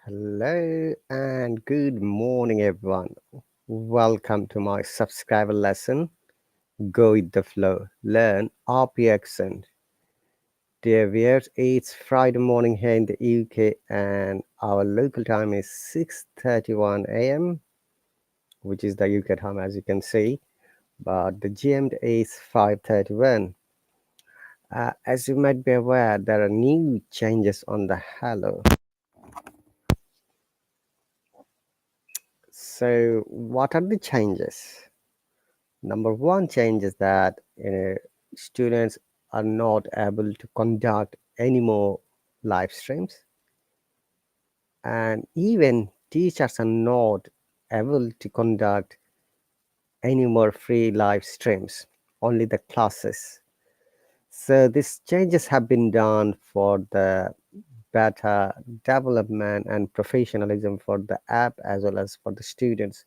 Hello and good morning, everyone. Welcome to my subscriber lesson. Go with the flow. Learn RP accent. Dear viewers, it's Friday morning here in the UK, and our local time is 6:31 a.m., which is the UK time, as you can see. But the GMT is 5:31. As you might be aware, there are new changes on the Hello. So, what are the changes? Number one change is that students are not able to conduct any more live streams, and even teachers are not able to conduct any more free live streams, only the classes. So these changes have been done for the better development and professionalism for the app as well as for the students.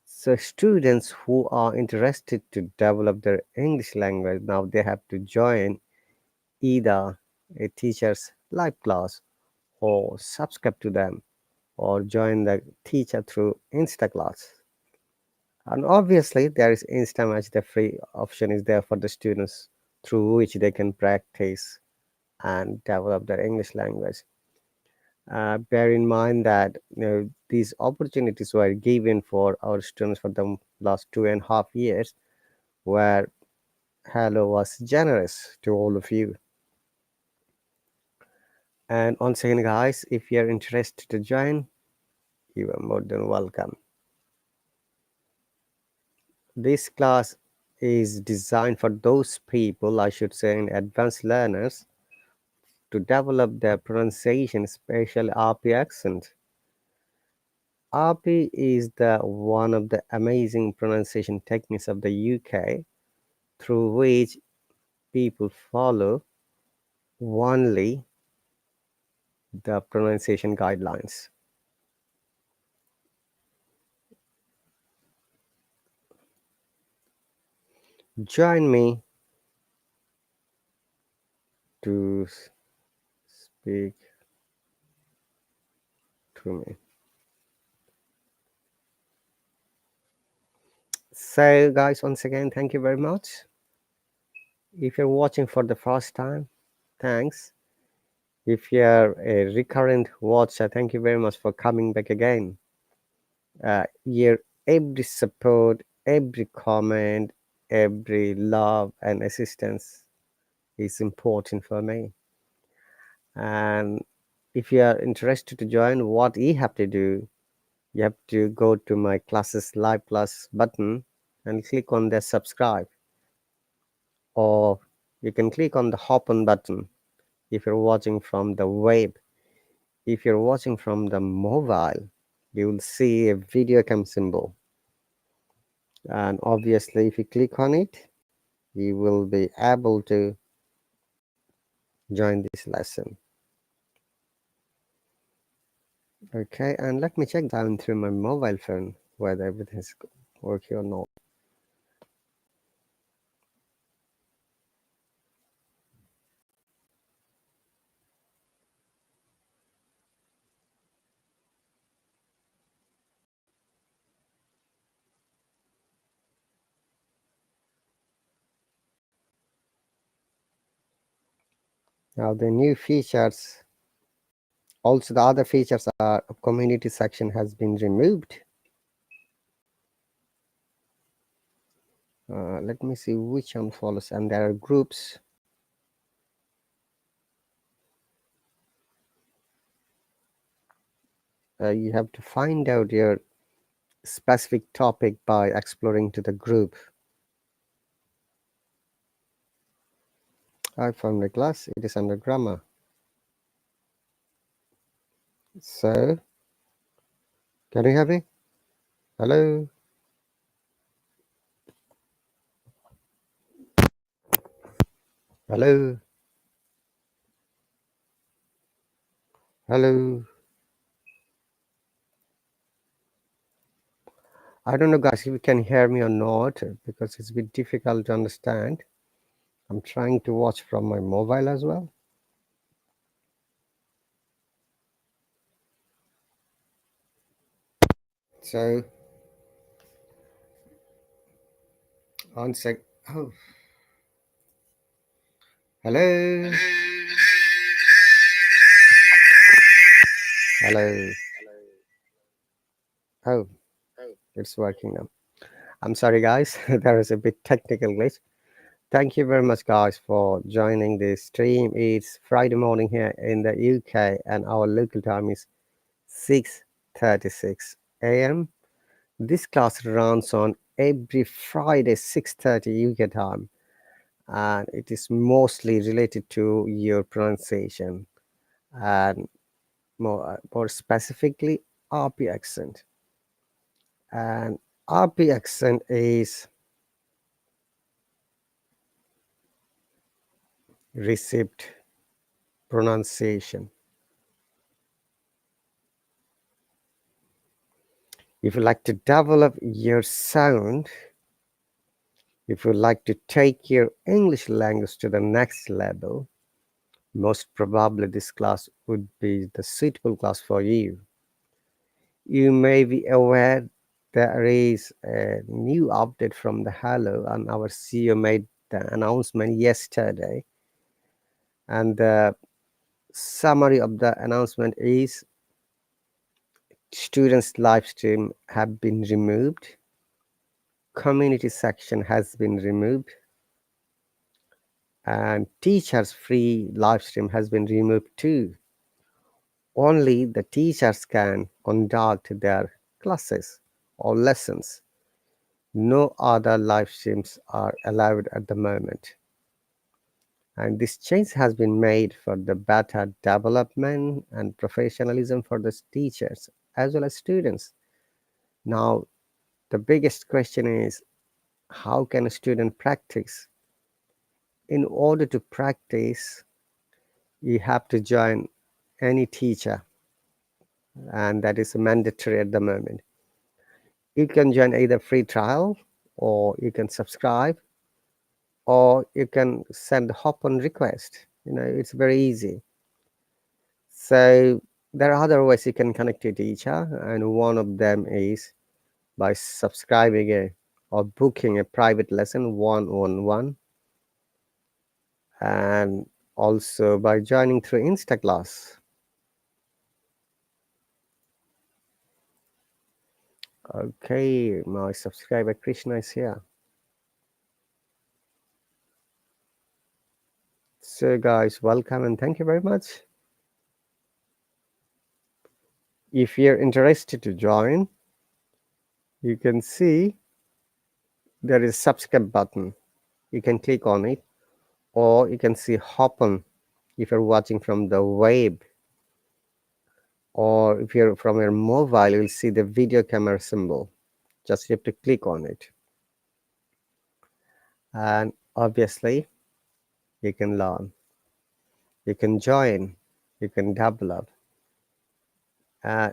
So students who are interested to develop their English language, now they have to join either a teacher's live class or subscribe to them or join the teacher through Insta class. And obviously there is InstaMatch, the free option is there for the students through which they can practice and develop their English language. Bear in mind that these opportunities were given for our students for the last 2.5 years, where Hello was generous to all of you. And once again, guys, if you're interested to join, you are more than welcome. This class is designed for those people, I should say, in advanced learners to develop their pronunciation, especially RP accent. RP is the one of the amazing pronunciation techniques of the UK through which people follow only the pronunciation guidelines. Join me to speak to me. So, guys, once again, thank you very much. If you're watching for the first time, thanks. If you're a recurrent watcher, thank you very much for coming back again. Your every support, every comment, every love and assistance is important for me. And if you are interested to join, what you have to do, you have to go to my classes live class button and click on the subscribe, or you can click on the hop on button if you're watching from the web. If you're watching from the mobile, you will see a video cam symbol, and obviously if you click on it, you will be able to join this lesson. Okay, and let me check down through my mobile phone whether everything's working or not. Now the new features, also the other features are community section has been removed. Let me see which one follows, and there are groups. You have to find out your specific topic by exploring to the group. I found the class, it is under grammar. So, can you hear me? Hello? Hello? Hello? I don't know, guys, if you can hear me or not, because it's a bit difficult to understand. I'm trying to watch from my mobile as well. So, one sec. Oh, hello. Hello. Oh, it's working now. I'm sorry, guys. There is a bit technical glitch. Thank you very much, guys, for joining this stream. It's Friday morning here in the UK, and our local time is 6:36 a.m. This class runs on every Friday, 6:30 UK time, and it is mostly related to your pronunciation and more specifically, RP accent. And RP accent is received pronunciation. If you like to develop your sound, if you like to take your English language to the next level, most probably this class would be the suitable class for you. You may be aware there is a new update from the Hallo, and our CEO made the announcement yesterday. And the summary of the announcement is students' live stream have been removed, community section has been removed, and teachers' free live stream has been removed too. Only the teachers can conduct their classes or lessons. No other live streams are allowed at the moment. And this change has been made for the better development and professionalism for the teachers as well as students. Now, the biggest question is, how can a student practice? In order to practice, you have to join any teacher, and that is mandatory at the moment. You can join either free trial, or you can subscribe, or you can send hop on request. It's very easy. So there are other ways you can connect to teacher, and one of them is by subscribing or booking a private lesson one-on-one, and also by joining through Instaclass. Okay, my subscriber Krishna is here. So guys, welcome and thank you very much. If you're interested to join, you can see there is a subscribe button. You can click on it, or you can see hop on if you're watching from the web, or if you're from your mobile, you'll see the video camera symbol. Just you have to click on it. And obviously, you can learn, you can join, you can develop. Uh,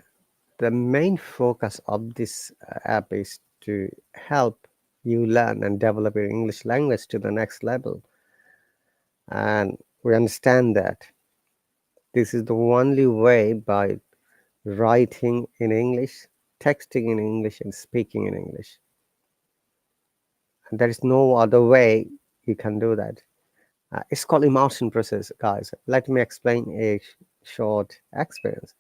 the main focus of this app is to help you learn and develop your English language to the next level. And we understand that this is the only way by writing in English, texting in English, and speaking in English. And there is no other way you can do that. It's called immersion process, guys. Let me explain a short experience.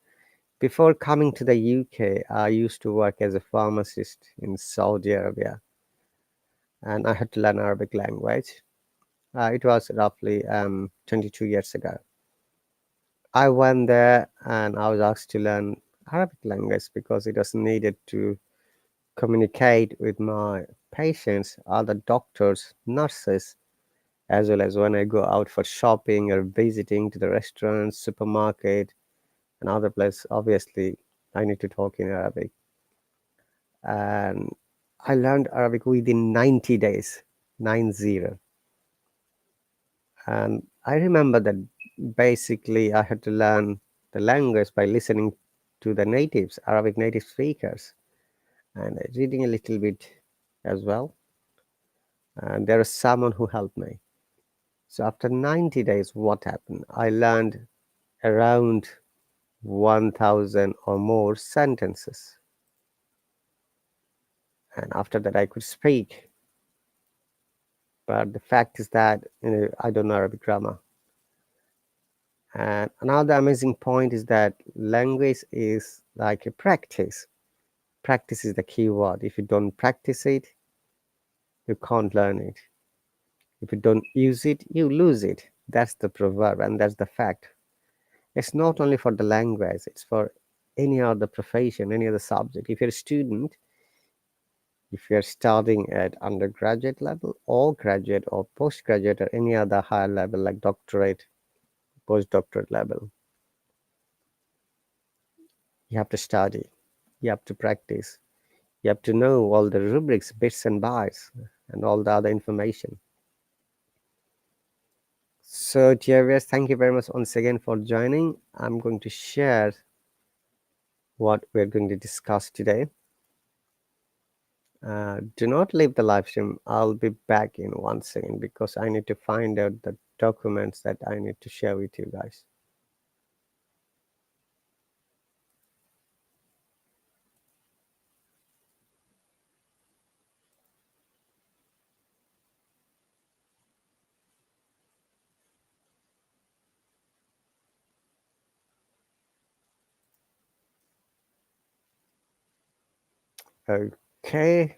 Before coming to the UK, I used to work as a pharmacist in Saudi Arabia, and I had to learn Arabic language. It was roughly 22 years ago. I went there and I was asked to learn Arabic language because it was needed to communicate with my patients, other doctors, nurses, as well as when I go out for shopping or visiting to the restaurant, supermarket, and other place. Obviously, I need to talk in Arabic. And I learned Arabic within 90 days, 90. And I remember that basically I had to learn the language by listening to the natives, Arabic native speakers, and reading a little bit as well. And there was someone who helped me. So after 90 days, what happened? I learned around 1,000 or more sentences. and after that I could speak. But the fact is that I don't know Arabic grammar. And another amazing point is that language is like a practice. Practice is the key word. If you don't practice it, you can't learn it. If you don't use it, you lose it. That's the proverb, and that's the fact. It's not only for the language, it's for any other profession, any other subject. If you're a student, if you're studying at undergraduate level or graduate or postgraduate or any other higher level like doctorate, postdoctorate level, you have to study, you have to practice, you have to know all the rubrics, bits and bytes, and all the other information. So, dear viewers, thank you very much once again for joining. I'm going to share what we're going to discuss today. Do not leave the live stream. I'll be back in 1 second because I need to find out the documents that I need to share with you guys. Okay.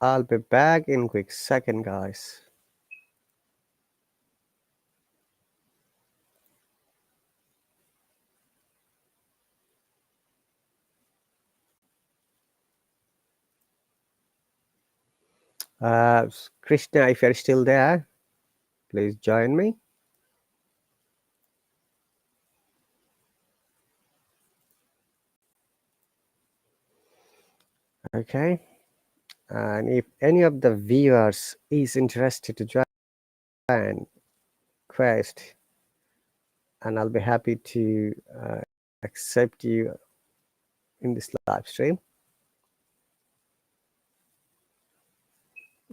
I'll be back in quick second, guys. Krishna, if you're still there, please join me. Okay. And if any of the viewers is interested to join Quest, and I'll be happy to accept you in this live stream.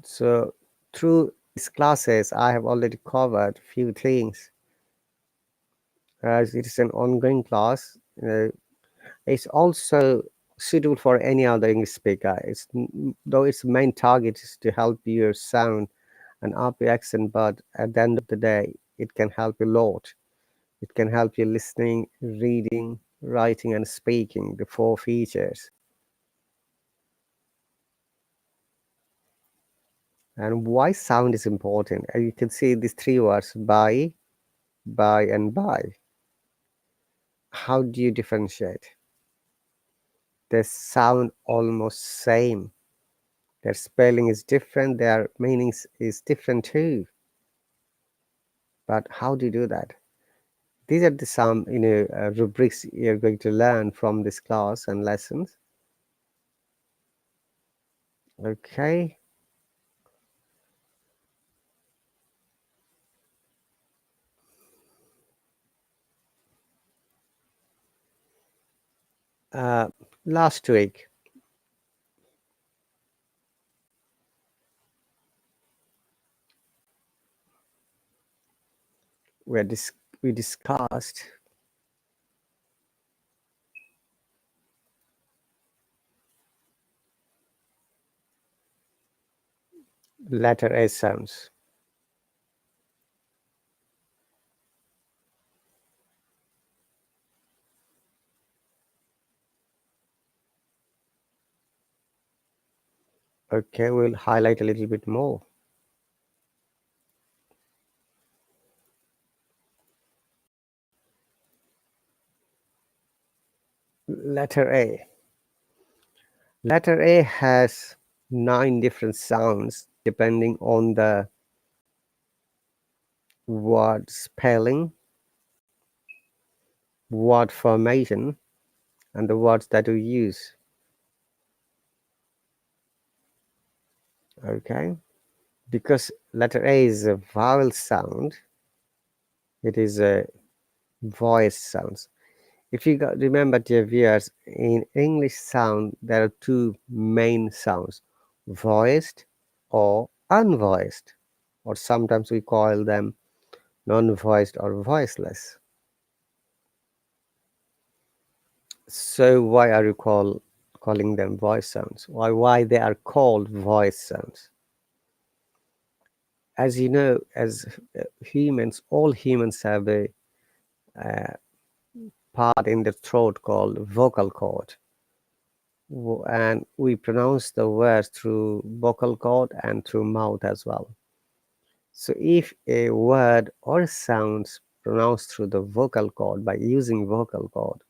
So through these classes, I have already covered few things. As it is an ongoing class, it's also suitable for any other English speaker. Though its main target is to help your sound and up your accent, but at the end of the day, it can help you a lot. It can help you listening, reading, writing, and speaking, the 4 features. And why sound is important? And you can see these 3 words, by, and by. How do you differentiate? They sound almost same. Their spelling is different, their meanings is different too. But how do you do that? These are the some rubrics you're going to learn from this class and lessons. Okay. Last week we discussed letter A sounds. Okay, we'll highlight a little bit more. Letter A. Letter A has 9 different sounds depending on the word spelling, word formation, and the words that we use. Okay, because letter A is a vowel sound, it is a voice sounds. If you remember, dear viewers, in English sound there are 2 main sounds, voiced or unvoiced. or sometimes we call them non-voiced or voiceless. So why are you calling them voice sounds? Why they are called voice sounds? As you know, as humans, all humans have a uh, part in the throat called vocal cord, and we pronounce the words through vocal cord and through mouth as well. So if a word or sound pronounced through the vocal cord by using vocal cord,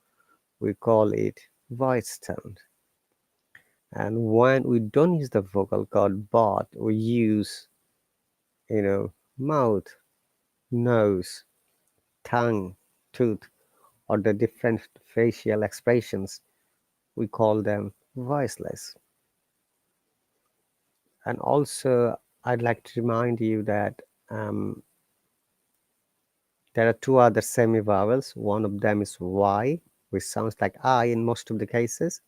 we call it voice sound. And when we don't use the vocal cord but we use, mouth, nose, tongue, tooth, or the different facial expressions, we call them voiceless. And also, I'd like to remind you that um, there are two other semi-vowels. One of them is Y, which sounds like I in most of the cases.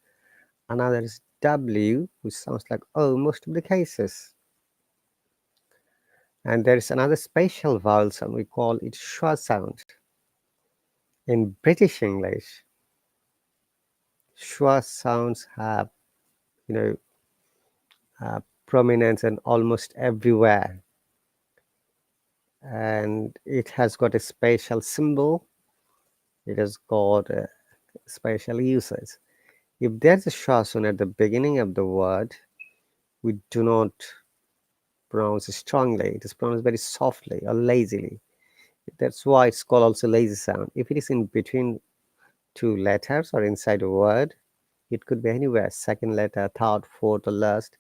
Another is W, which sounds like O most of the cases. And there is another special vowel sound, we call it schwa sound. In British English, schwa sounds have, you know, prominence and almost everywhere. And it has got a special symbol. It has got a special usage. If there's a schwa sound at the beginning of the word, we do not pronounce it strongly. It is pronounced very softly or lazily. That's why it's called also lazy sound. If it is in between two letters or inside a word, it could be anywhere, second letter, third, fourth, or last.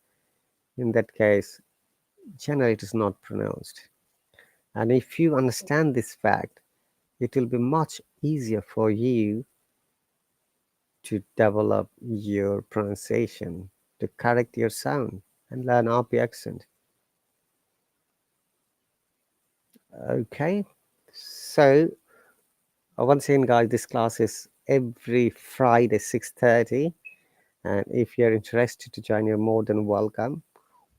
In that case, generally it is not pronounced. And if you understand this fact, it will be much easier for you to develop your pronunciation, to correct your sound, and learn RP accent. Okay, so once again, guys, this class is every Friday 6:30, and if you're interested to join, you're more than welcome.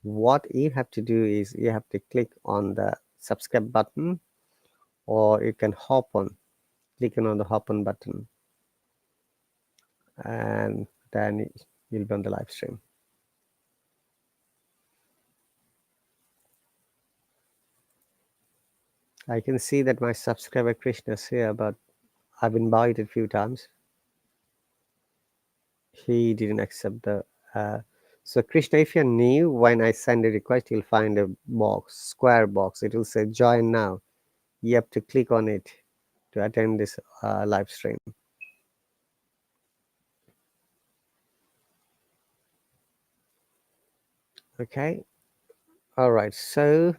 What you have to do is you have to click on the subscribe button, or you can hop on, clicking on the hop on button, and then you'll be on the live stream. I can see that my subscriber Krishna is here, but I've invited a few times. He didn't accept the. So Krishna, if you're new, when I send a request, you'll find a box, square box. It will say join now. You have to click on it to attend this live stream. Okay. All right. So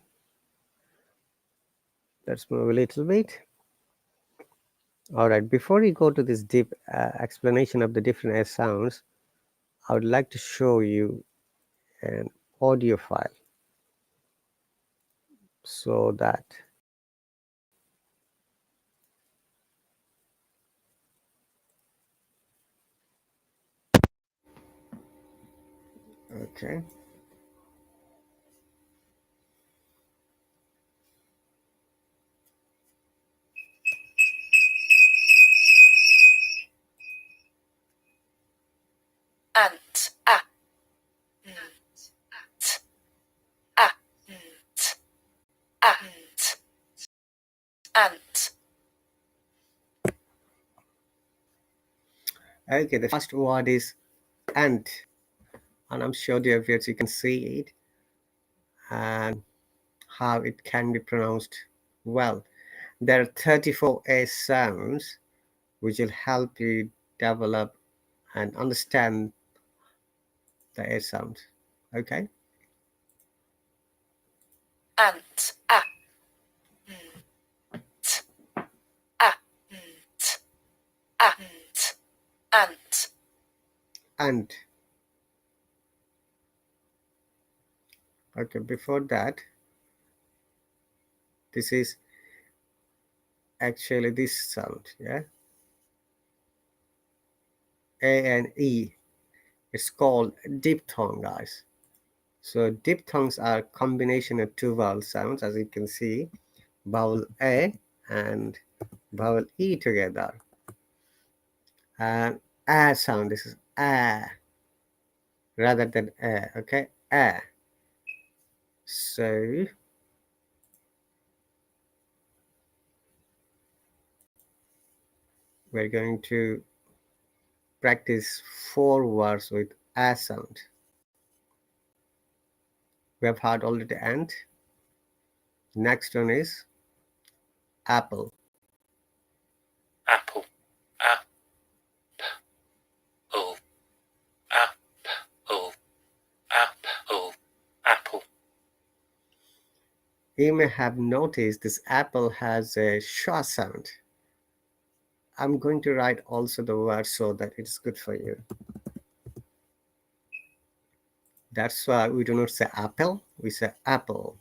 let's move a little bit. All right. Before we go to this deep explanation of the different S sounds, I would like to show you an audio file so that. Okay. Ant, a, t, ant, ant, ant. Okay. The first word is ant, and I'm sure dear viewers you can see it and how it can be pronounced well. There are 34 A sounds which will help you develop and understand the A sound. Okay? Ant, a, t, ant, ant, ant. And okay, before that, this is actually this sound, yeah? A and E. It's called diphthong, guys. So diphthongs are combination of two vowel sounds, as you can see, vowel A and vowel E together. And A sound, this is A rather than A, okay? A. So we're going to practice 4 words with A sound. We have heard already ant. Next one is apple. Apple. Apple. Apple. Apple. Apple. You may have noticed this apple has a schwa sound. I'm going to write also the word so that it's good for you. That's why we do not say apple, we say apple.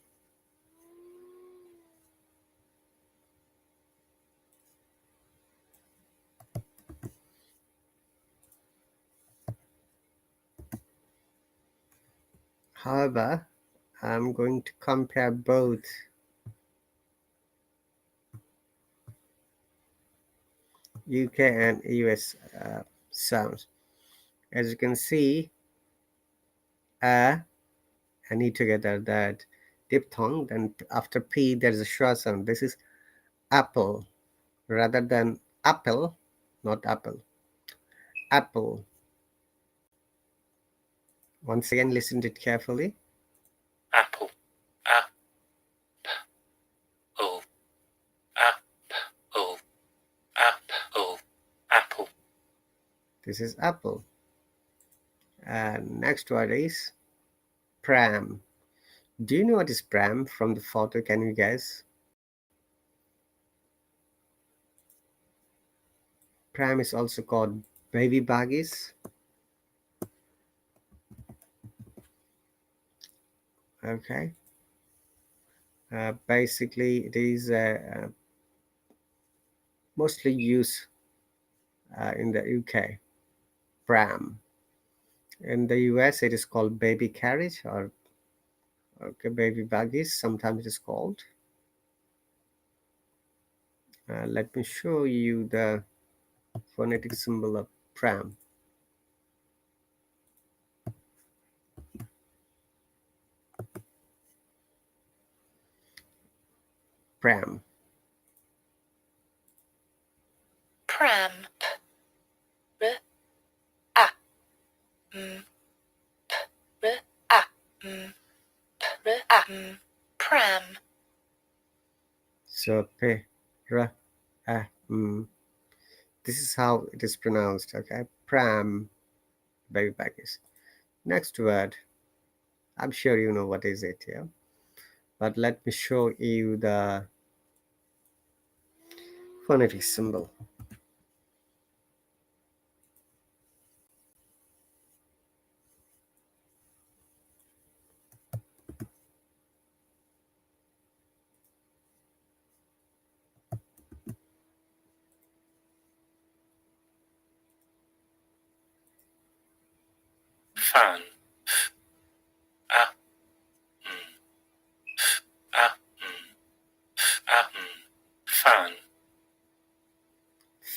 However, I'm going to compare both UK and US sounds. As you can see, A and E together, that diphthong, then after P there's a schwa sound. This is apple rather than apple, not apple. Apple. Once again, listen to it carefully. Apple. Apple. Apple. Apple. Apple. This is apple. And next word is pram. Do you know what is pram from the photo? Can you guess? Pram is also called baby buggies. Okay. Basically, it is mostly used in the UK. Pram. In the US, it is called baby carriage or okay, baby buggies. Sometimes it is called. Let me show you the phonetic symbol of pram. Pram. Pram. P. R. A. M. P. R. A. M. P. R. A. M. Pram. So P, R, A, M. This is how it is pronounced. Okay, pram, baby buggies. Next word. I'm sure you know what is it, yeah. But let me show you the phonetic symbol. Fan. A. M. A. M. A. M. Fan.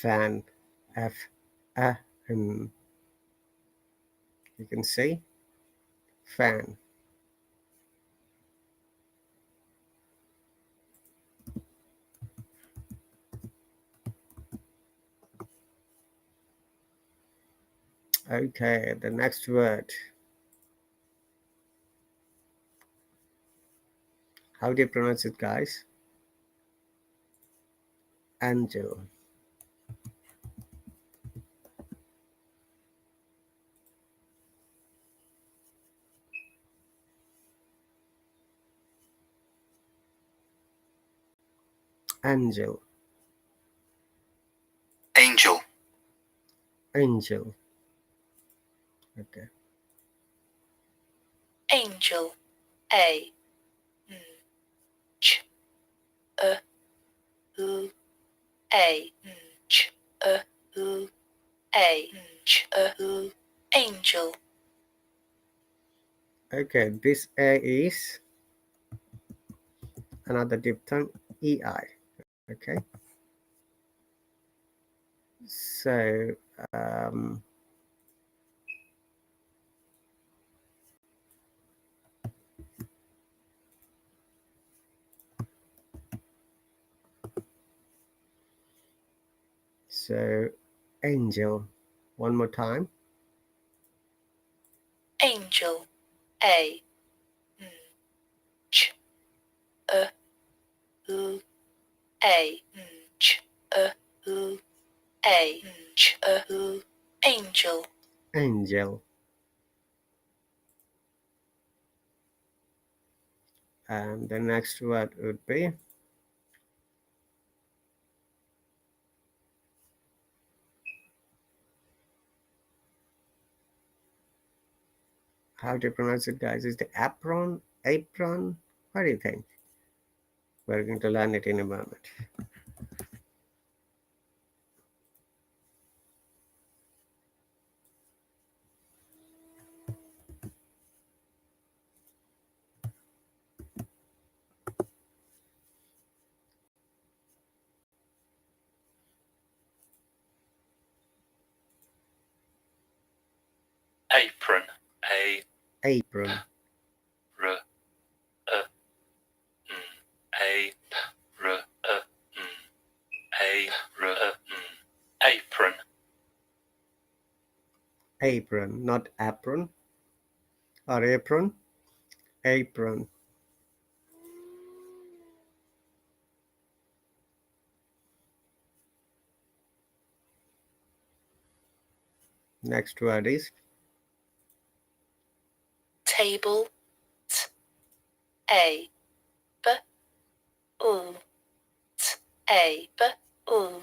Fan, F, A, N. You can say fan. Okay, the next word. How do you pronounce it, guys? Angel. Angel. Angel. Angel. Okay. Angel. A. N. Ch. L. A. N. Ch. L. A. N. Ch. L. Angel. Okay, this A is another diphthong, EI. Okay, so um, so angel. One more time. Angel. A. N. Ch. A. L. A. N. Ch. A. L. A. N. Ch. A. L. Angel. Angel. And the next word would be, how to pronounce it, guys? Is the apron? Apron? What do you think? We're going to learn it in a moment. Apron. A. Apron. R. A. N. A. R. A. N. A. R. A. N. Apron. Apron, not apron or apron. Apron. Next word is Table. T. A. B. U. T. A. B. U.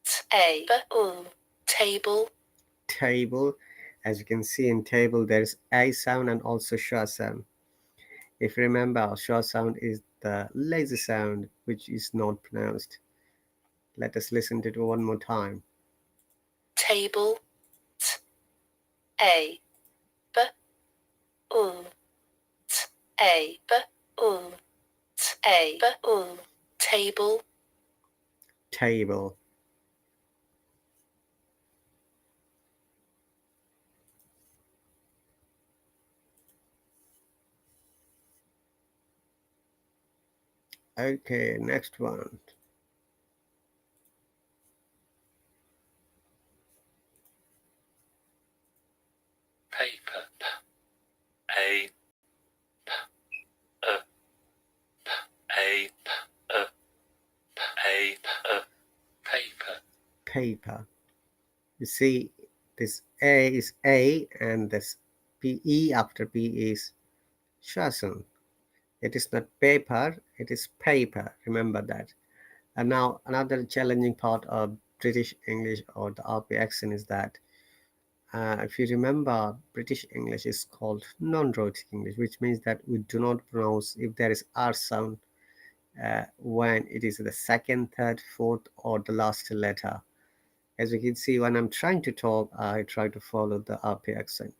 T. A. B. U. Table. table. As you can see in table, there's a sound and also sh sound. If you remember, sh sound is the lazy sound which is not pronounced. Let us listen to it one more time. Table. T. A. B. U. T. A. B. U. T. A. B. U. Table. Table. Okay, next one. Paper. A. A. A. A. A. A. Paper. Paper. You see, this A is A and this PE after P is sh sound. It is not paper, it is paper. Remember that. And now another challenging part of British English or the RP accent is that if you remember, British English is called non-rhotic English, which means that we do not pronounce if there is R sound when it is the second, third, fourth, or the last letter. As you can see, when I'm trying to talk, I try to follow the RP accent,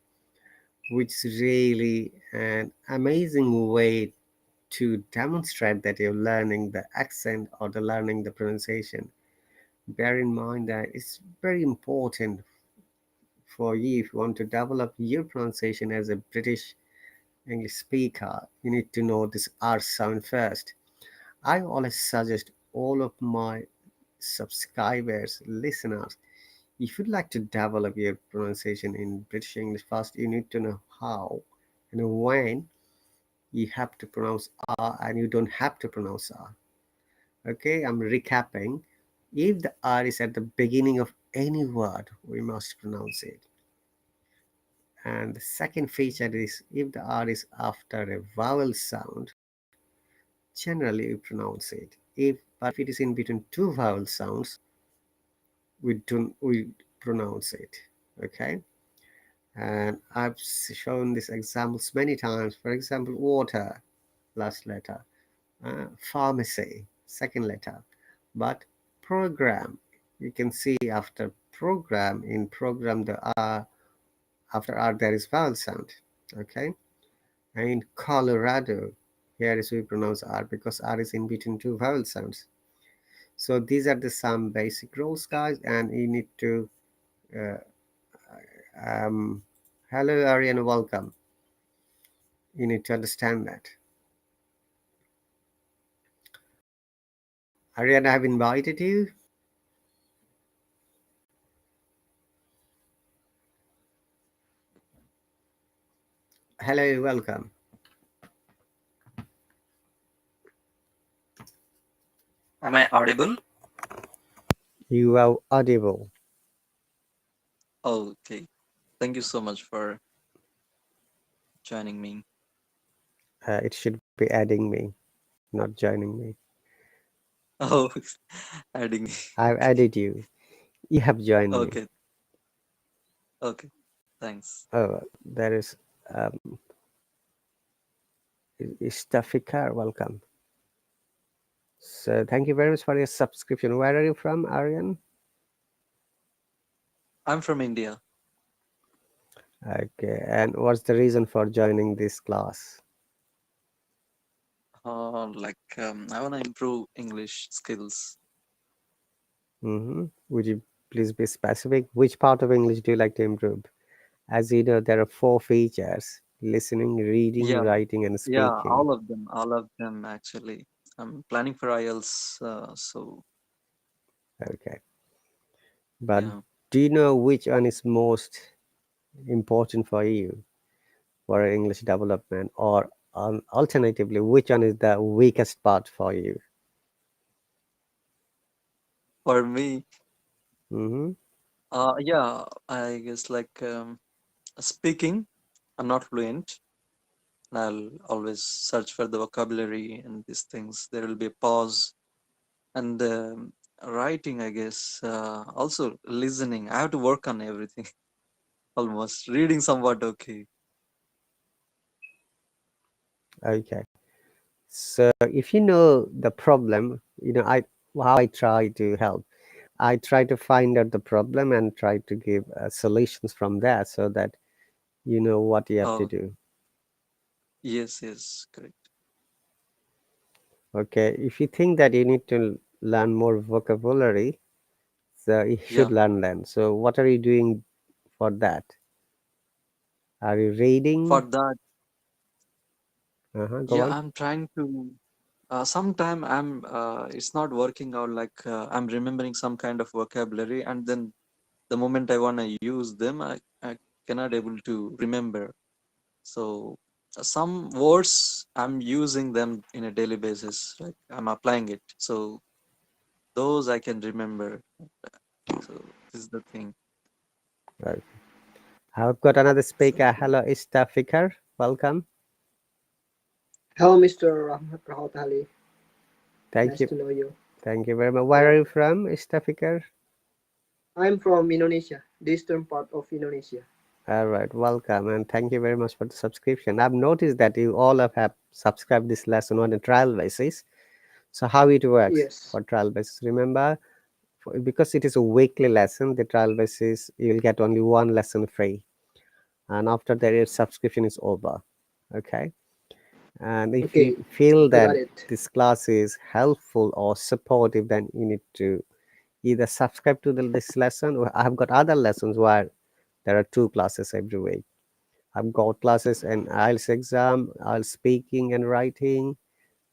which is really an amazing way to demonstrate that you're learning the accent or the learning the pronunciation. Bear in mind that it's very important for you if you want to develop your pronunciation as a British English speaker. You need to know this R sound first. I always suggest all of my subscribers, listeners, if you'd like to develop your pronunciation in British English first, you need to know how and when you have to pronounce R and you don't have to pronounce R. Okay, I'm recapping. If the R is at the beginning of any word, we must pronounce it. And the second feature is if the R is after a vowel sound, generally we pronounce it. If it is in between two vowel sounds, we pronounce it. Okay. And I've shown these examples many times. For example, water, last letter, pharmacy, second letter, but program. You can see after program in program the R after R there is vowel sound. Okay. And Colorado, here is we pronounce R because R is in between two vowel sounds. So these are the some basic rules, guys, and you need to. Uh, um, Hello, Ariane, welcome. You need to understand that. Ariane, I have invited you. Hello, welcome. Am I audible? You are audible. Okay. Thank you so much for joining me. It should be adding me, not joining me. Oh, adding me. I've Okay. added you. You have joined me. Okay. Okay. Thanks. Oh, there is um, Istafikar. Welcome. So thank you very much for your subscription. Where are you from, Aryan? I'm from India. Okay, and what's the reason for joining this class? I want to improve English skills. Would you please be specific? Which part of English do you like to improve? As you know, there are four features: listening, reading, Yeah. writing, and Yeah. speaking. All of them actually. I'm planning for IELTS. So Okay, but yeah. do you know which one is most important for you for English development, or alternatively, which one is the weakest part for you? For me, Mm-hmm. yeah, I guess speaking, I'm not fluent. I'll always search for the vocabulary and these things. There will be a pause. And writing, I guess, also listening. I have to work on everything. Almost reading somewhat okay. Okay. So if you know the problem, I how I try to help. I try to find out the problem and try to give solutions from there so that you know what you have to Oh, do. yes, yes, correct. Okay. If you think that you need to learn more vocabulary, so you should Yeah, learn then. So what are you doing for that? Are you for reading? that, Uh-huh, go yeah, on. I'm trying to. Sometime it's not working out. I'm remembering some kind of vocabulary, and then the moment I wanna use them, I cannot able to remember. So some words I'm using them in a daily basis. Like I'm applying it. So those I can remember. So this is the thing. Right. I've got another speaker. Hello, Istafikar. Welcome. Hello, Mr. RahatAli. Thank Nice you. to know you. Thank you very much. Where are Hello. you from, Istafikar? I'm from Indonesia, the eastern part of Indonesia. All right, welcome, and thank you very much for the subscription. I've noticed that you all have subscribed this lesson on a trial basis. So how it works Yes. for trial basis? Remember, because it is a weekly lesson, the trial basis you'll get only one lesson free, and after that, your subscription is over. Okay, and if you Okay, feel I that got it. this class is helpful or supportive, then you need to either subscribe to this lesson, or I've got other lessons where there are two classes every week. I've got classes in IELTS exam, IELTS speaking and writing,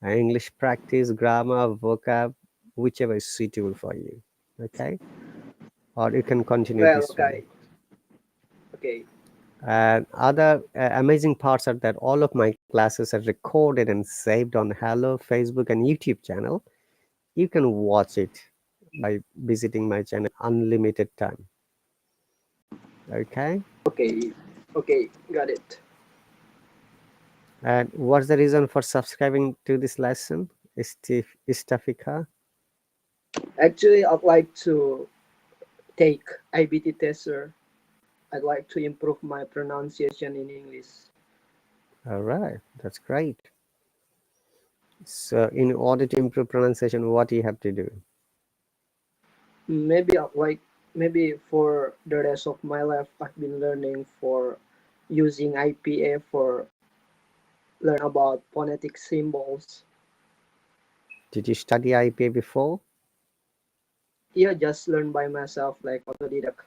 English practice, grammar, vocab, whichever is suitable for you. Okay, or you can continue Well, this okay. way. Okay. And other amazing parts are that all of my classes are recorded and saved on Hello, Facebook, and YouTube channel. You can watch it by visiting my channel unlimited time. Okay. Okay. Okay, got it. And what's the reason for subscribing to this lesson, Istafika? Actually, I'd like to take IBT tester. I'd like to improve my pronunciation in English. All right, that's great. So, in order to improve pronunciation, what do you have to do? Maybe for the rest of my life, I've been learning for using IPA for learn about phonetic symbols. Did you study IPA before? Yeah, just learn by myself, like autodidact.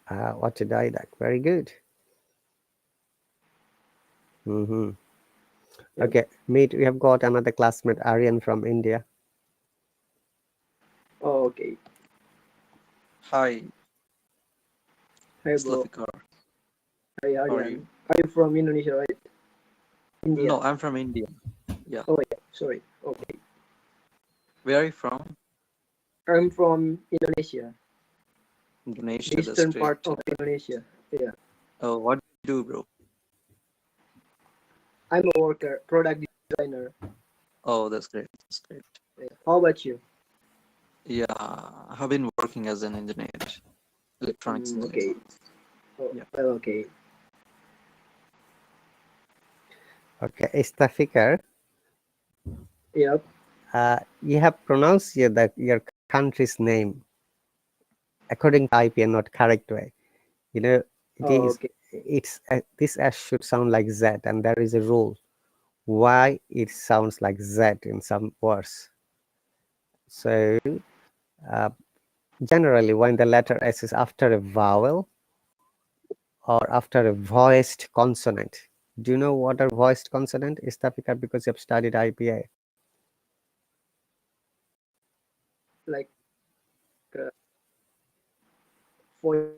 Autodidact. Very good. Mm-hmm. Yep. Okay, meet. We have got another classmate, Aryan from India. Oh, okay. Hi, Hi, bro. Zulfikar. Hi, How are Aryan. you? Are you from Indonesia, right? India. No, I'm from India. Yeah. Oh, yeah. Sorry. Okay. Where are you from? I'm from Indonesia, Indonesia. That's eastern great. part of Indonesia. Yeah. Oh, what do you do, bro? I'm a worker, product designer. Oh, that's great. That's great. Yeah. How about you? Yeah, I have been working as an engineer, electronics engineer. Okay. Oh, Yeah. well, okay. Okay, Istafikar, Yep. you have pronounced your country's name according to IPA, not correct way. You know, it Oh, is. okay. It's this S should sound like Z, and there is a rule why it sounds like Z in some words. So uh, generally, when the letter S is after a vowel or after a voiced consonant, do you know what are voiced consonant, Istafikar? Because you have studied IPA. Like voice.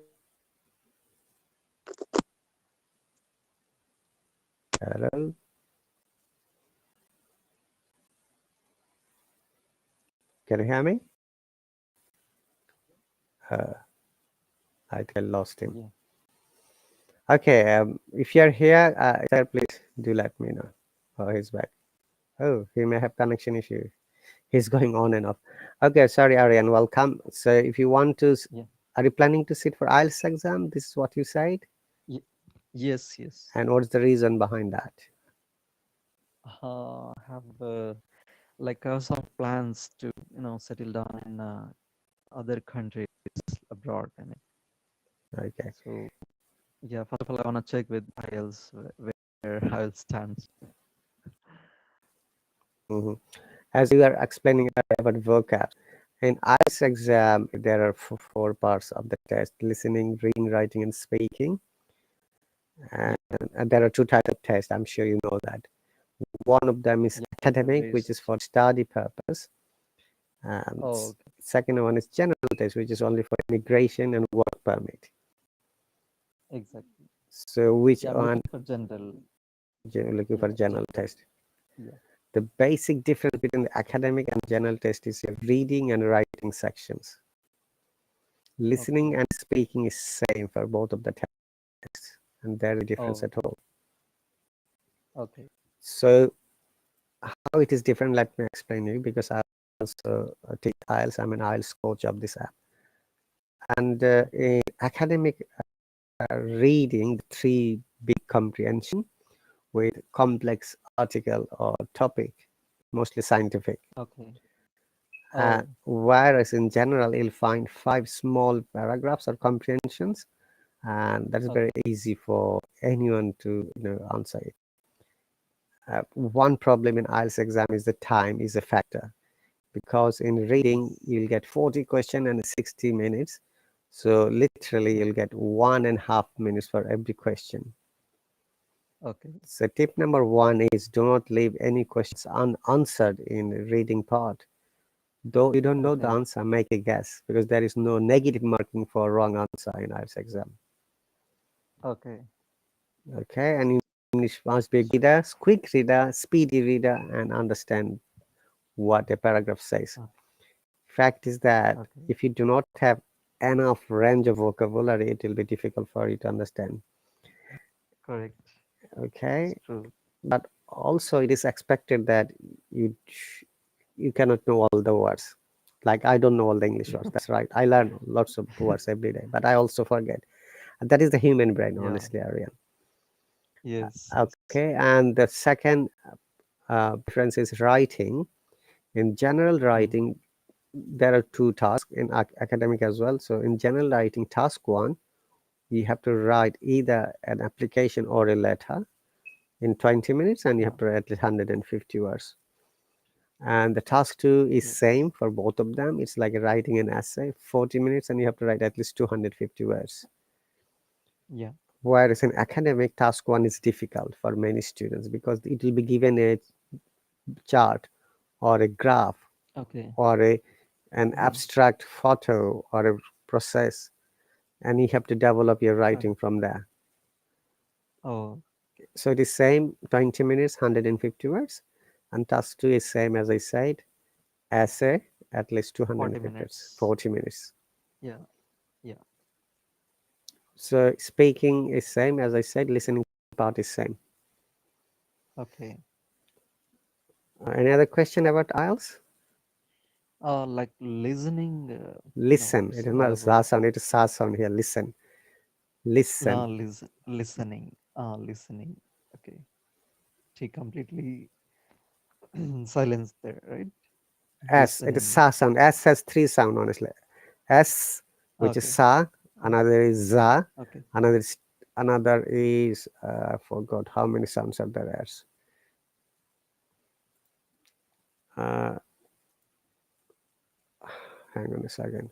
Hello, can you hear me? Uh, I think I lost him. Yeah. Okay, if you're here, sir, please do let me know. Oh, he's back. Oh, he may have connection issue. He's going on and off. Okay, sorry, Aryan, welcome. So if you want to, Yeah. are you planning to sit for IELTS exam? This is what you said? Yes, yes. And what's the reason behind that? Have like some plans to settle down in other countries abroad. I mean, Okay. so yeah. First of all, I want to check with IELTS where IELTS stands. Mhm. As you are explaining about vocab, in IELTS exam, there are four parts of the test: listening, reading, writing, and speaking. And there are two types of tests. I'm sure you know that. One of them is Yeah, academic, which is based. for study purpose. And Oh, okay. second one is general test, which is only for immigration and work permit. Exactly. So which Yeah, I'm one looking for general. you're looking for general General. test? Yeah. The basic difference between the academic and general test is your reading and writing sections. Listening Okay. and speaking is same for both of the tests, and there is difference Oh, at all. okay. So how it is different, let me explain you, because I also teach IELTS. I'm an IELTS coach of this app. And in academic reading, three big comprehension with complex article or topic, mostly scientific. Okay. Oh, Whereas in general, you'll find five small paragraphs or comprehensions, and that is very okay. easy for anyone to answer it. One problem in IELTS exam is the time is a factor, because in reading Yes. you'll get 40 question and 60 minutes, so literally Yeah. you'll get 1.5 minutes for every question. Okay. So tip number one is do not leave any questions unanswered in reading part. Though you don't know the Okay. answer, make a guess, because there is no negative marking for wrong answer in IELTS exam. Okay. Okay, and English must be a reader, quick reader, speedy reader, and understand what a paragraph says. Uh, Fact is that okay. if you do not have enough range of vocabulary, it will be difficult for you to understand. Correct. It's Okay, true. but also it is expected that you cannot know all the words. Like I don't know all the English words. That's right. I learn lots of words every day, but I also forget. And that is the human brain, Yeah. honestly, Aryan. Yes. Yes. Okay, and the second difference is writing. In general Mm. writing, there are two tasks in academic as well. So in general writing, task one, you have to write either an application or a letter. in 20 minutes, and you Yeah. have to write at least 150 words. And the task 2 is Yes. same for both of them. It's like writing an essay, 40 minutes, and you have to write at least 250 words. Yeah. Whereas in academic, task 1 is difficult for many students because it will be given a chart or a graph Okay. or an abstract photo or a process, and you have to develop your writing from there. Oh, So it is same 20 minutes, 150 words, and task 2 is same as I said, essay at least 40 250 words, minutes. 40 minutes. Yeah. Yeah. So speaking is same as I said, listening part is same. Okay. Any other question about IELTS? Like listening, Listen. it's It is not a about za sound. It is sa sound here. Listen. no Listen. listening. Listening. Okay. She completely silence there, right? S. It is Listening. sa sound. S has three sound honestly. S, which is Okay. sa. Okay. Another is za. Okay. Another is I forgot how many sounds are there as. Uh, hang on a second.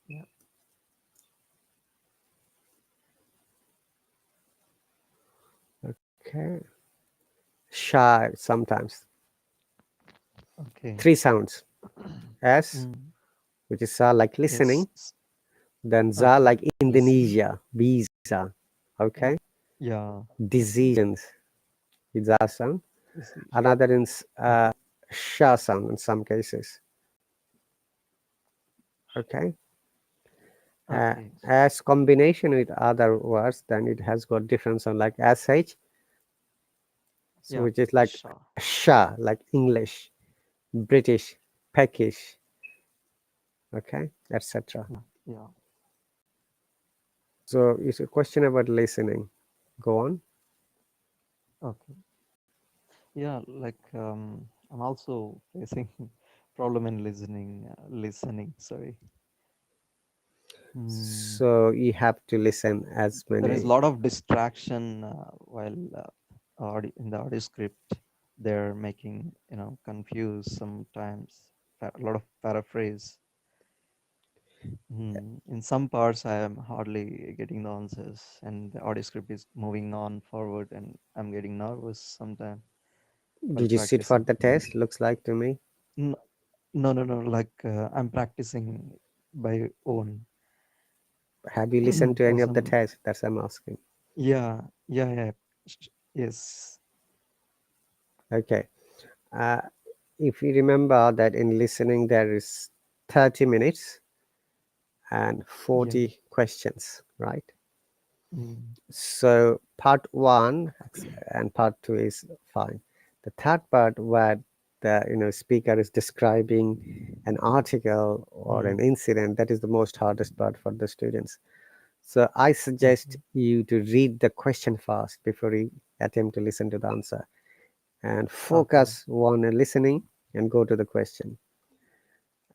Yeah. Okay. Shy sometimes. Okay. Three sounds. S, Mm. which is sa like Yes. listening. Then za Okay. like Listening. Indonesia. Visa. Yeah. Okay. Yeah. Okay. Decisions. It's za sound. Decision. Another is Okay. sha sound in some cases. Okay. Okay. As combination with other words, then it has got different sound like sh, so Yeah. which is like Sure. sha, like English, British, Peckish, okay, etc. Yeah. Yeah. So it's a question about listening. Go on. Okay. Yeah. Like I'm also facing problem in listening. Listening. Sorry. Mm. So you have to listen as There is a many. lot of distraction while in the audio script. They're making confused sometimes. A lot of paraphrase. In some parts, I am hardly getting the answers, and the audio script is moving on forward, and I'm getting nervous sometimes while Did you sit for practicing. the test? Looks like to me. No, no. Like I'm practicing by own Have you listened to for any of the some. tests? That's I'm asking. Yeah, yeah, yeah. Yes. Okay. Uh, if you remember that in listening there is 30 minutes and Yeah. 40 questions, right? Mm. So part 1 and part 2 is fine. The third part where the speaker is describing an article or an Mm. incident, that is the most hardest part for the students. So I suggest Okay. you to read the question first before you attempt to listen to the answer, and Okay. focus on listening and go to the question.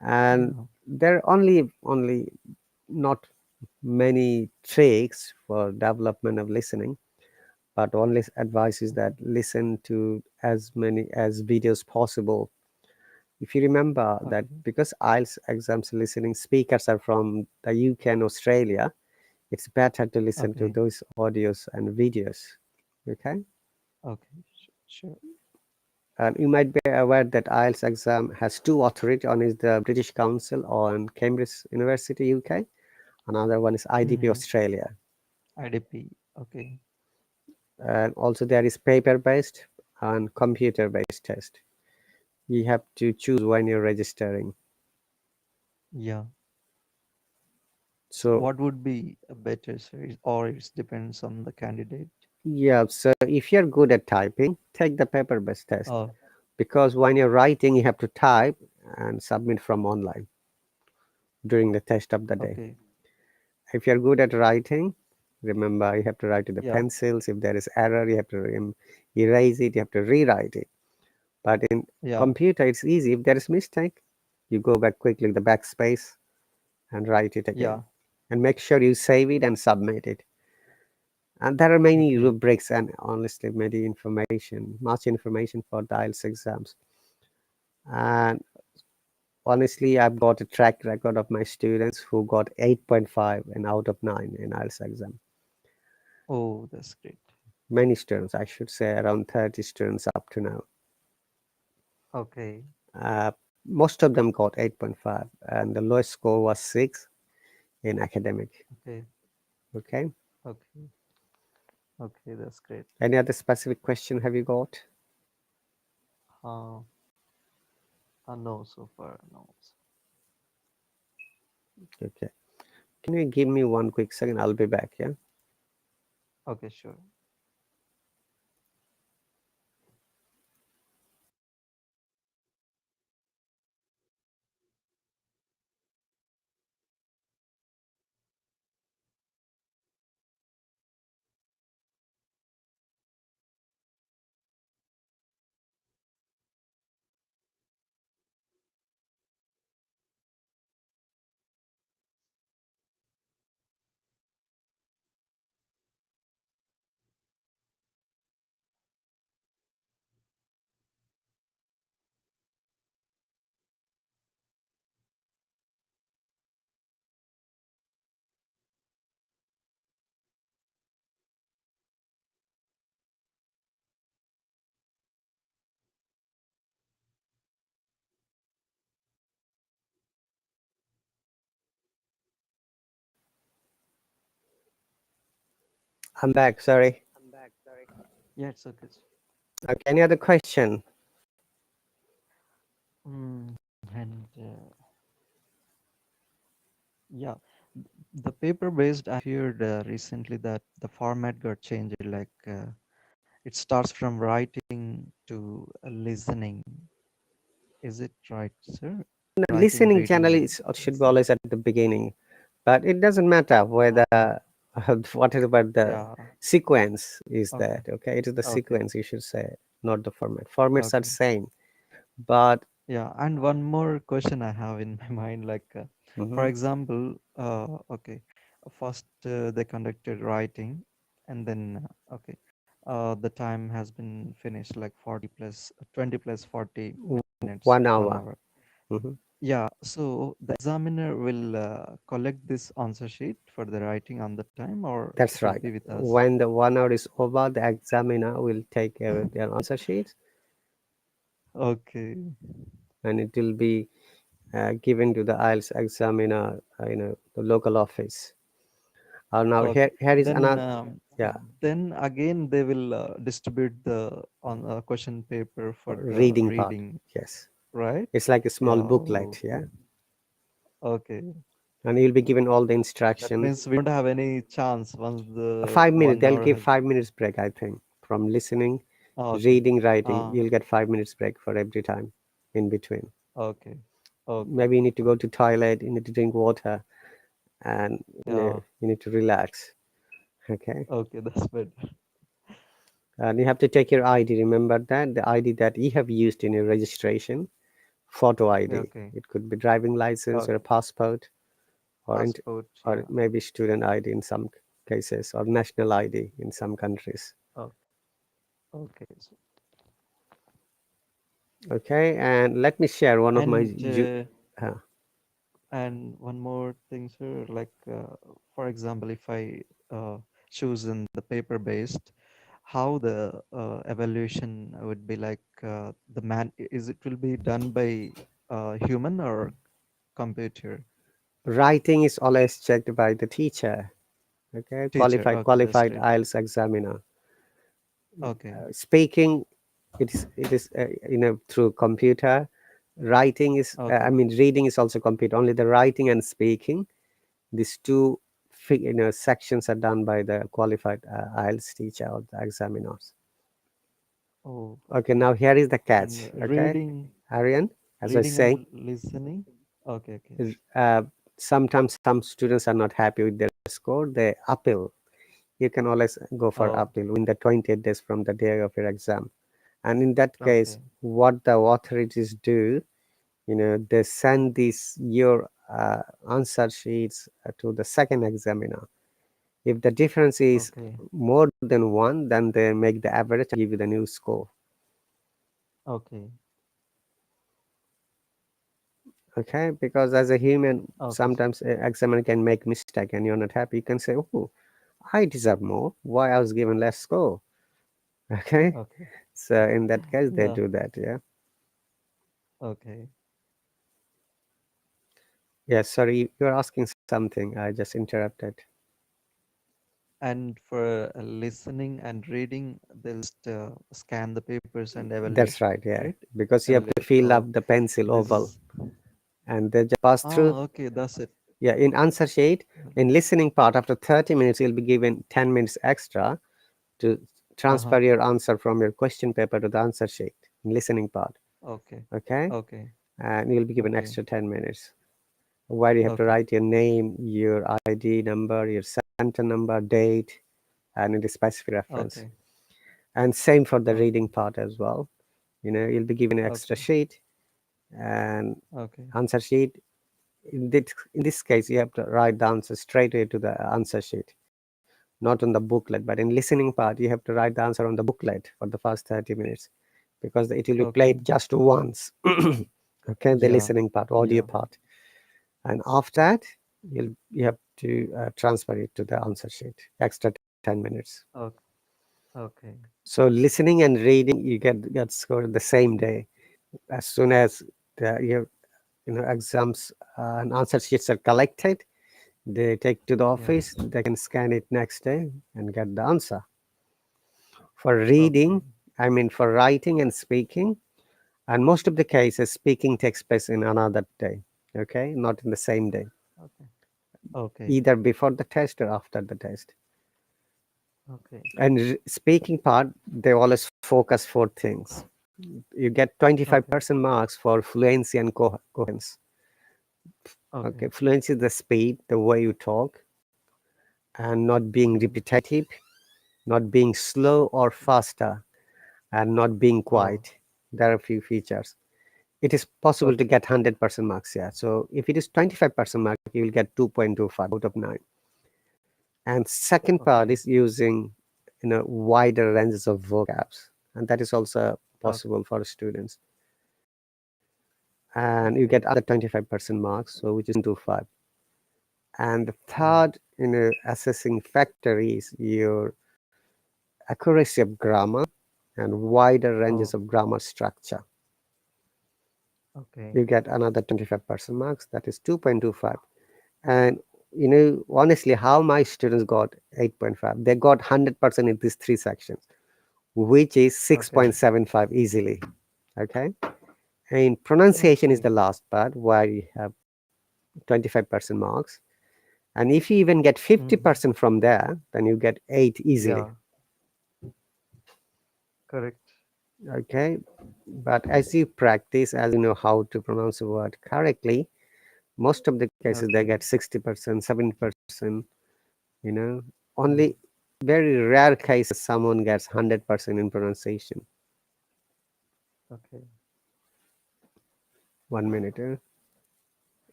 And Yeah. there are only not many tricks for development of listening, but only advice is that listen to as many as videos possible. If you remember that, Okay. because IELTS exams listening speakers are from the UK and Australia, it's better to listen to Okay. those audios and videos. Okay. Okay. Sure. And you might be aware that IELTS exam has two authorities. One is the British Council on Cambridge University, UK. Another one is IDP Mm-hmm. Australia. IDP. Okay. And also there is paper-based and computer-based test. You have to choose when you're registering. Yeah. So So what would be a better series, or it depends on the candidate? yeah, so if you're good at typing, take the paper-based test, Oh, because when you're writing, you have to type and submit from online during the test of the day. okay. If you're good at writing, remember you have to write with the Yeah. pencils. If there is error, you have to erase it, you have to rewrite it. But in Yeah. computer, it's easy. If there is mistake, you go back quickly, the backspace, and write it again. Yeah. And make sure you save it and submit it. And there are many Okay. rubrics and honestly many information, much information for the IELTS exams. And honestly, I've got a track record of my students who got 8.5 and out of 9 in IELTS exam. Oh, that's great. Many students, I should say around 30 students up to now. Okay. Uh, Most of them got 8.5 and the lowest score was 6 in academic. Okay. Okay. Okay. Okay, that's great. Any other specific question have you got? Uh, no, so far, no. Okay. Can you give me one quick second? I'll be back. Yeah. Okay, sure. I'm back. Sorry. Yeah, it's okay. Okay. Any other question? Mm, and yeah, the paper-based I heard recently that the format got changed. Like it starts from writing to listening. Is it right, sir? Writing, Listening generally reading, is, should be listening. always at the beginning, but it doesn't matter whether Okay. what is about the Yeah. sequence is Okay. that. Okay, it is the Okay. sequence you should say, not the format. Formats are Okay. same, but Yeah, and one more question I have in my mind, like, for mhm, example, okay, first they conducted writing, and then the time has been finished, like 40 plus 20 plus 40 minutes, 1 1 hour. hour. Mhm. Yeah, so the examiner will collect this answer sheet for the writing on the time, or That's it will right. be with us. When the 1 hour is over, the examiner will take their answer sheet Okay, and it will be given to the IELTS examiner, the local office. Now okay. here is Then, another. Yeah, then again they will distribute the on question paper for the reading part. reading, Yes, right? it's like a small Yeah. booklet. Yeah, Okay. Okay. and you'll be given all the That instruction. means we don't have any chance once A the 5 minute, one they'll hour give has. 5 minutes break, I think, from listening, Okay. reading, writing. Ah. You'll get 5 minutes break for every time in between. Okay. Okay. Maybe you need to go to toilet, you need to drink water, and Yeah. you need to relax. Okay, Okay. That's better. and you have to take your ID. Remember that the ID that you have used in your registration, photo ID. Okay. It could be driving license or a Okay. passport, or Passport. or Yeah. maybe student ID in some cases, or national ID in some countries. Okay. Okay. So, Okay, and let me share one of my and uh, and one more thing, sir. Like, for example, if I choose in the paper based, how the evaluation would be like the man is it will be done by human or computer? writing is always checked by the teacher. Okay, Teacher. Okay, that's qualified great. IELTS examiner. Okay. Speaking, it is through computer. Writing is I Okay. mean reading is also computer. Only the writing and speaking, these two sections are done by the qualified IELTS teacher or the examiners. Oh, Okay, okay. now here is the And catch. Okay, Aryan, as I was reading saying, and listening. Okay. Okay. uh, sometimes some students are not happy with their score. They appeal. You can always go for Oh, appeal in the 28 days from the day of your exam. And in that case, okay. what the authorities do, they send these your answer sheets to the second examiner. If the difference is Okay. more than 1, then they make the average and give you the new score. Okay. Okay, because as a human, Okay, sir. sometimes an examiner can make mistake and you're not happy. You can say, oh, I deserve more. Why I was given less score? Okay, Okay. so in that case, they Yeah. do that. Yeah. Okay. Yes. Sorry, you're asking something. I just interrupted. And for listening and reading, they'll just scan the papers and That's evaluation, right. Yeah, right? because you have to Evaluate. fill Oh, up the pencil this oval, is. and they just pass through. Oh, okay. That's it. Yeah, in answer sheet, in listening part, after 30 minutes, you'll be given 10 minutes extra to Uh-huh. transfer your answer from your question paper to the answer sheet in listening part. Okay. Okay, Okay. and you'll be given Okay. extra 10 minutes where you have to Okay. write your name, your ID number, your center number, date, and in the specific reference. Okay. And same for the Okay. reading part as well. You'll be given an extra Okay. sheet and Okay. answer sheet. In this case, you have to write the answer straight away to the answer sheet, not on the booklet. But in listening part, you have to write the answer on the booklet for the first 30 minutes because it will be Okay. played just once. Okay, the Yeah. listening part, audio Yeah. part. And after that, you have to transfer it to the answer sheet, extra 10 minutes. Okay. Okay. So listening and reading, you get scored the same day. As soon as your exams and answer sheets are collected, they take to the Yeah. office, they can scan it next day and get the answer. For Okay. reading, I mean for writing and speaking, and most of the cases, speaking takes place in another day, okay, not in the same day, Okay. Okay. either before the test or after the test. Okay. And speaking part, they always focus 4 things. You get Okay. 25% marks for fluency and coherence. Okay. Okay, fluency is the speed, the way you talk, and not being Mm-hmm. repetitive, not being slow or faster, and not being Oh. quiet. There are a few features. It is possible to Okay. get 100% marks. Yeah. So if it is 25% mark, you will get 2.25 out of 9. And second part Okay. is using wider ranges of vocabs, and that is also Okay. possible for students. And you get Okay. other 25% marks, so which is 2.25. And the Yeah. third assessing factor is your accuracy of grammar and wider ranges Oh. of grammar structure. Okay. You get another 25% marks, that is 2.25. And honestly, how my students got 8.5, they got 100% in these 3 sections, which is Okay. 6.75 easily. Okay. And pronunciation is Okay. the last part where you have 25% marks. And if you even get Mm-hmm. 50% from there, then you get 8 easily. Yeah. Correct. Okay. But as you practice, as you know how to pronounce a word correctly, most of the cases they Okay. get 60%, 70%. You know, Mm-hmm. only very rare cases someone gets 100% in pronunciation. Okay. 1 minute.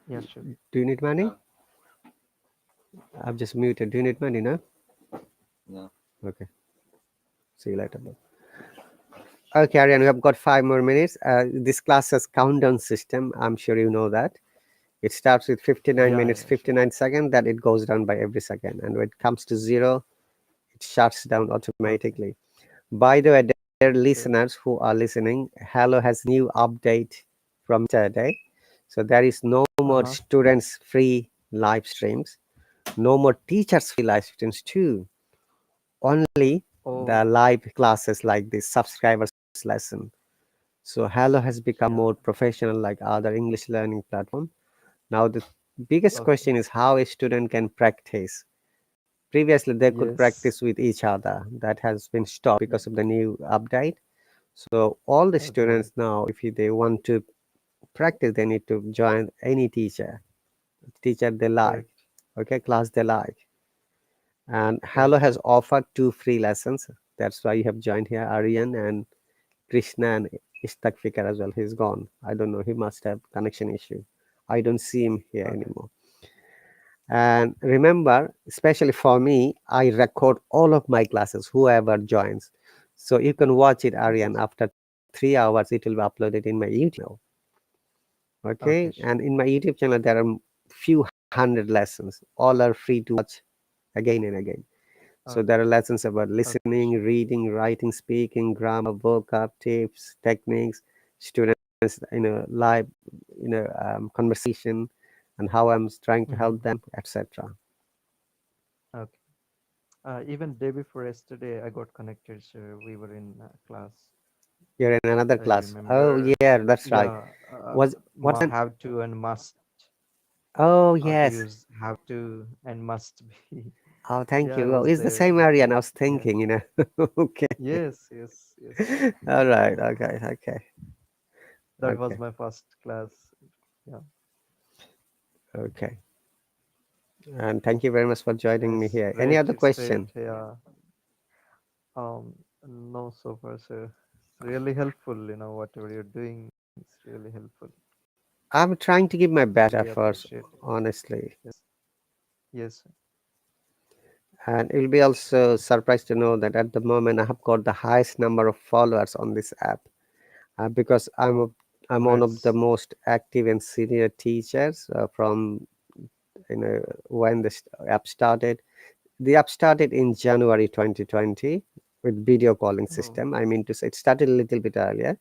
Yeah, sure. Do you need money? I've just muted. Do you need money now? No. Okay. See you later. Okay, Aryan, we have got 5 more minutes. This class has countdown system. I'm sure you know that. It starts with 59 Yeah. minutes, Yeah. Sure. 59 seconds, that it goes down by every second. And when it comes to zero, it shuts down Okay. automatically. By the way, dear Sure. listeners who are listening, Hello has new update from yesterday. So there is no more Uh-huh. students free live streams, no more teachers free live streams too. Only the Oh. live classes like this subscribers lesson. So Hello has become Yeah. more professional like other English learning platform. Now the biggest Okay. question is how a student can practice. Previously they could Yes. practice with each other. That has been stopped because of the new update. So all the Okay. students now, if they want to practice, they need to join any teacher they like, Correct. okay, class they like. And Hello Correct. has offered 2 free lessons. That's why you have joined here, Aryan and Krishna and Ishtak Fikar as well. He's gone. I don't know. He must have connection issue. I don't see him here Okay. anymore. And remember, especially for me, I record all of my classes, whoever joins. So you can watch it, Aryan. Yes. After 3 hours, it will be uploaded in my YouTube channel. Okay, Okay. And sure. in my YouTube channel, there are few hundred lessons. All are free to watch again and again. So there are Okay. lessons about Okay, listening, sure. reading, writing, speaking, grammar, vocab, tips, techniques, students, live, conversation, and how I'm trying to Mm-hmm. help them, etc. Okay. Even day before yesterday, I got connected, sir. We were in class. You're in another I class. Oh remember. yeah, that's right. Yeah. Was what's an? Have to and must. Oh Not to yes. use have to and must be. Oh, thank Yeah, I you. Oh, was it's the there. same area, and I was Yeah. thinking. Okay. Yes, yes, yes. All right. Okay. Okay. That was Okay. my first class. Yeah. Okay. And thank you very much for joining me It's here. Any great. other It's great. question? Yeah. No, so far, sir. It's really helpful, whatever you're doing, it's really helpful. I'm trying to give my best Really efforts, appreciate it. honestly. Yes. Yes, sir. And you'll be also surprised to know that at the moment I have got the highest number of followers on this app because Oh, I'm one of the congrats. most active and senior teachers from when the app started. The app started in January 2020 with video calling Oh, system. I mean to say it started a little bit earlier,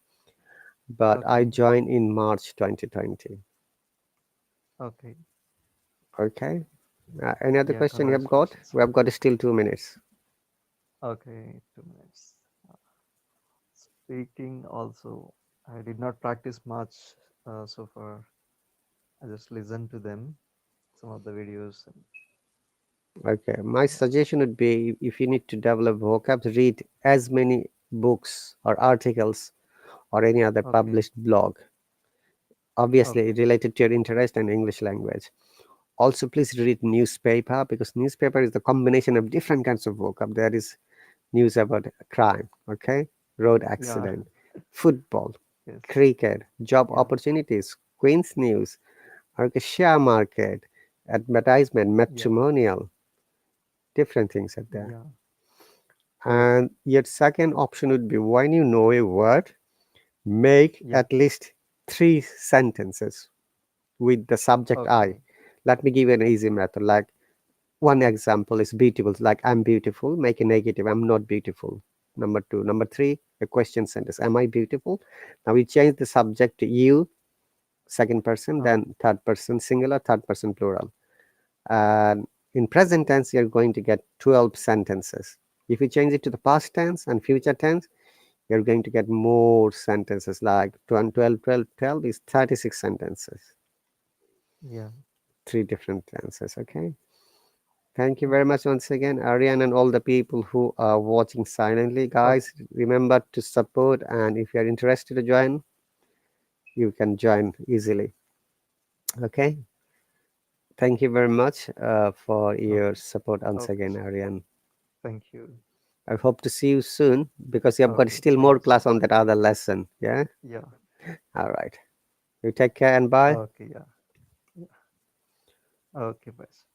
but I okay. joined in March 2020. Okay. Okay. Any other Yeah, question you have got? congratulations, We sir. have got still 2 minutes. Okay, 2 minutes. Speaking also, I did not practice much so far. I just listened to them, some of the videos. And, Okay. My yeah. suggestion would be if you need to develop vocab, read as many books or articles or any other Okay. published blog, obviously Okay. related to your interest and English language. Also, please read newspaper because newspaper is the combination of different kinds of vocab. There is news about crime, okay, road Yeah. accident, football, Yes. cricket, job Yeah. opportunities, Queen's news, okay, share market, advertisement, Yeah. matrimonial, different things are there. Yeah. Okay. And yet, second option would be when you know a word, make Yeah. at least 3 sentences with the subject I. Okay. Let me give you an easy method. Like one example is beautiful, like I'm beautiful, make a negative, I'm not beautiful. Number two. Number three, a question sentence, am I beautiful? Now we change the subject to you, second person, Uh, then third person singular, third person plural. And in present tense, you're going to get 12 sentences. If you change it to the past tense and future tense, you're going to get more sentences like 12, 12, 12, 12 is 36 sentences, yeah. three different tenses. Okay. Thank you very Okay. much once again, Ariane, and all the people who are watching silently. Okay. Guys, remember to support, and if you're interested to join, you can join easily. Okay. Thank you very much for your Okay. support once Okay, again, sir. Ariane. Thank you. I hope to see you soon because you have got Okay. still more Thanks, class sir. on that other lesson. Yeah. Yeah. All right. You take care and bye. Okay. Yeah. Yeah. Okay. Bye, sir.